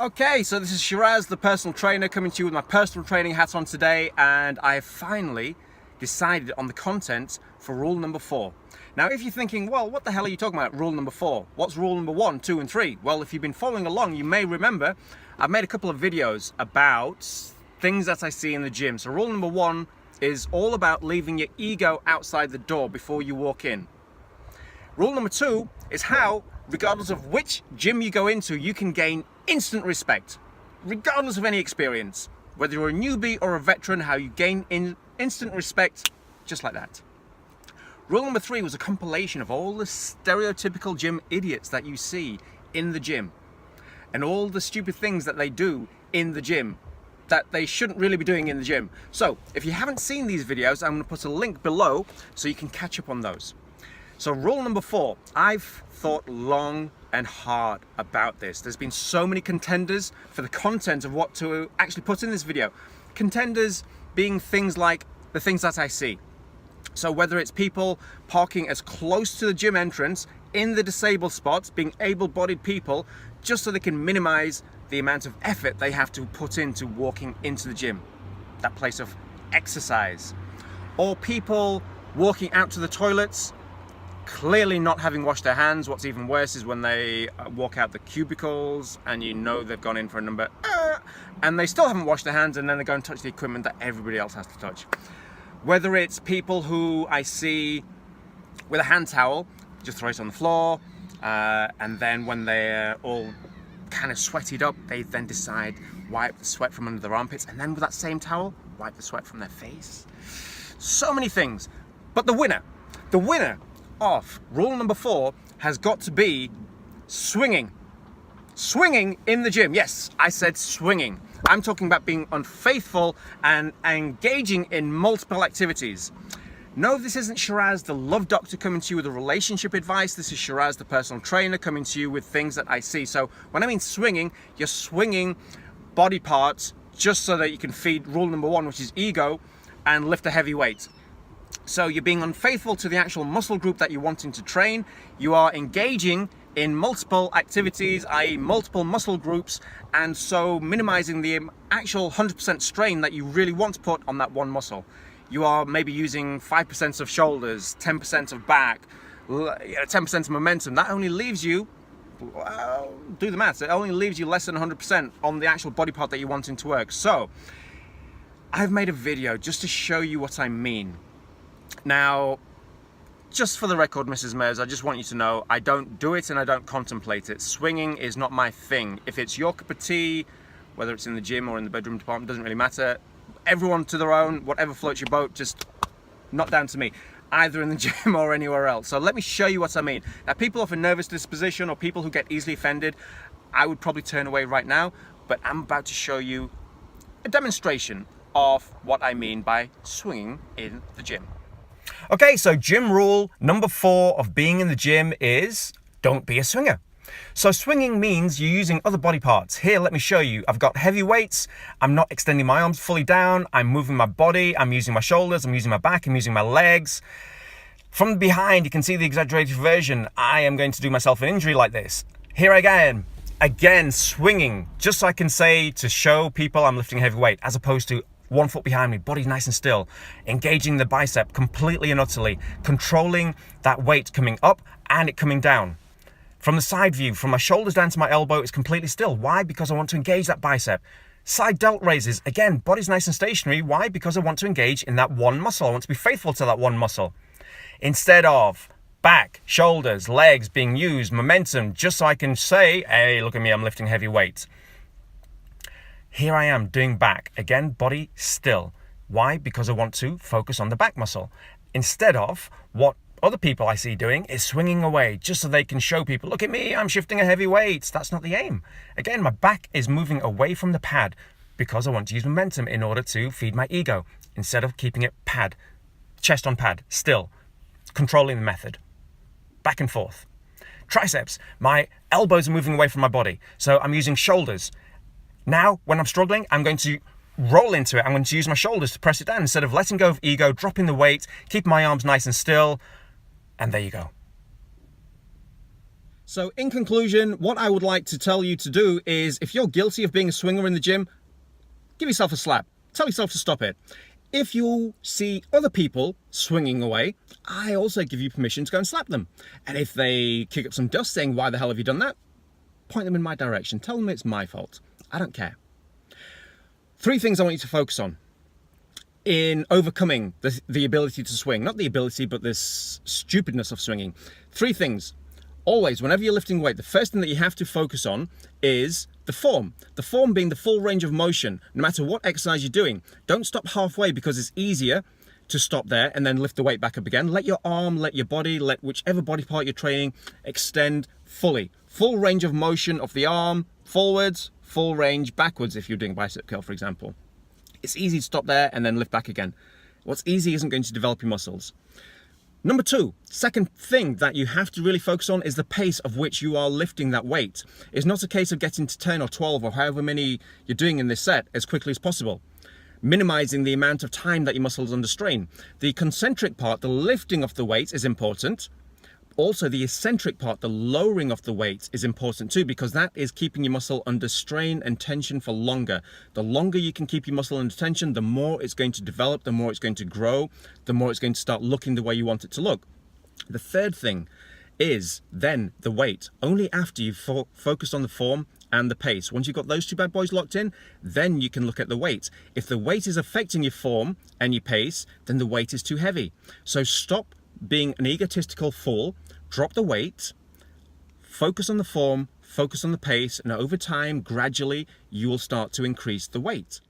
Okay, so this is Shiraz, the personal trainer, coming to you with my personal training hat on today, and I have finally decided on the content for rule number 4. Now, if you're thinking, well, what the hell are you talking about, rule number 4? What's rule number 1, 2, and 3? Well, if you've been following along, you may remember I've made a couple of videos about things that I see in the gym. So rule number 1 is all about leaving your ego outside the door before you walk in. Rule number 2 is how, regardless of which gym you go into, you can gain instant respect, regardless of any experience. Whether you're a newbie or a veteran, how you gain instant respect, just like that. Rule number 3 was a compilation of all the stereotypical gym idiots that you see in the gym, and all the stupid things that they do in the gym that they shouldn't really be doing in the gym. So, if you haven't seen these videos, I'm going to put a link below so you can catch up on those. So rule number 4, I've thought long and hard about this. There's been so many contenders for the content of what to actually put in this video. Contenders being things like the things that I see. So whether it's people parking as close to the gym entrance in the disabled spots, being able-bodied people, just so they can minimize the amount of effort they have to put into walking into the gym, that place of exercise. Or people walking out to the toilets, clearly not having washed their hands. What's even worse is when they walk out the cubicles and you know they've gone in for a number and they still haven't washed their hands, and then they go and touch the equipment that everybody else has to touch. Whether it's people who I see with a hand towel, just throw it on the floor, and then when they're all kind of sweated up, they then decide wipe the sweat from under their armpits, and then with that same towel wipe the sweat from their face. So many things. But the winner of rule number 4 has got to be swinging. Swinging in the gym. Yes, I said swinging. I'm talking about being unfaithful and engaging in multiple activities. No, this isn't Shiraz, the love doctor, coming to you with a relationship advice. This is Shiraz, the personal trainer, coming to you with things that I see. So when I mean swinging, you're swinging body parts just so that you can feed rule number 1, which is ego, and lift a heavy weight. So you're being unfaithful to the actual muscle group that you're wanting to train. You are engaging in multiple activities, i.e. multiple muscle groups, and so minimizing the actual 100% strain that you really want to put on that one muscle. You are maybe using 5% of shoulders, 10% of back, 10% of momentum. That only leaves you, well, do the maths, it only leaves you less than 100% on the actual body part that you're wanting to work. So I've made a video just to show you what I mean. Now, just for the record, Mrs. Mers, I just want you to know I don't do it and I don't contemplate it. Swinging is not my thing. If it's your cup of tea, whether it's in the gym or in the bedroom department, doesn't really matter. Everyone to their own, whatever floats your boat, just not down to me, either in the gym or anywhere else. So let me show you what I mean. Now, people of a nervous disposition or people who get easily offended, I would probably turn away right now, but I'm about to show you a demonstration of what I mean by swinging in the gym. Okay, so gym rule number 4 of being in the gym is don't be a swinger. So swinging means you're using other body parts. Here, let me show you. I've got heavy weights. I'm not extending my arms fully down. I'm moving my body. I'm using my shoulders. I'm using my back. I'm using my legs. From behind, you can see the exaggerated version. I am going to do myself an injury like this. Here again, swinging, just so I can say to show people I'm lifting a heavy weight, as opposed to 1 foot behind me, body nice and still, engaging the bicep completely and utterly, controlling that weight coming up and it coming down. From the side view, from my shoulders down to my elbow, it's completely still. Why? Because I want to engage that bicep. Side delt raises, again, body's nice and stationary. Why? Because I want to engage in that one muscle. I want to be faithful to that one muscle. Instead of back, shoulders, legs being used, momentum, just so I can say, hey, look at me, I'm lifting heavy weight. Here I am doing back. Again, body still. Why? Because I want to focus on the back muscle. Instead of what other people I see doing is swinging away just so they can show people, look at me, I'm shifting a heavy weight. That's not the aim. Again, my back is moving away from the pad because I want to use momentum in order to feed my ego instead of keeping it pad, chest on pad, still, controlling the method. Back and forth. Triceps, my elbows are moving away from my body. So I'm using shoulders. Now, when I'm struggling, I'm going to roll into it. I'm going to use my shoulders to press it down instead of letting go of ego, dropping the weight, keeping my arms nice and still. And there you go. So in conclusion, what I would like to tell you to do is, if you're guilty of being a swinger in the gym, give yourself a slap. Tell yourself to stop it. If you see other people swinging away, I also give you permission to go and slap them. And if they kick up some dust saying, why the hell have you done that? Point them in my direction. Tell them it's my fault. I don't care. 3 things I want you to focus on in overcoming the ability to swing. Not the ability, but this stupidness of swinging. 3 things. Always, whenever you're lifting weight, the first thing that you have to focus on is the form. The form being the full range of motion, no matter what exercise you're doing. Don't stop halfway, because it's easier to stop there and then lift the weight back up again. Let your arm, let your body, let whichever body part you're training extend fully. Full range of motion of the arm, forwards, full range backwards if you're doing bicep curl, for example. It's easy to stop there and then lift back again. What's easy isn't going to develop your muscles. Number 2, second thing that you have to really focus on is the pace of which you are lifting that weight. It's not a case of getting to 10 or 12 or however many you're doing in this set as quickly as possible. Minimizing the amount of time that your muscle is under strain. The concentric part, the lifting of the weight, is important. Also, the eccentric part, the lowering of the weight, is important too, because that is keeping your muscle under strain and tension for longer. The longer you can keep your muscle under tension, the more it's going to develop, the more it's going to grow, the more it's going to start looking the way you want it to look. The third thing is then the weight. Only after you've focused on the form and the pace. Once you've got those 2 bad boys locked in, then you can look at the weight. If the weight is affecting your form and your pace, then the weight is too heavy. So stop being an egotistical fool, drop the weight, focus on the form, focus on the pace, and over time, gradually, you will start to increase the weight.